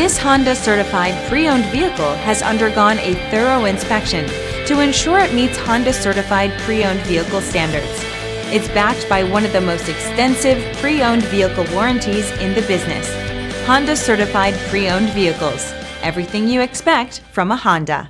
This Honda certified pre-owned vehicle has undergone a thorough inspection to ensure it meets Honda certified pre-owned vehicle standards. It's backed by one of the most extensive pre-owned vehicle warranties in the business. Honda certified pre-owned vehicles. Everything you expect from a Honda.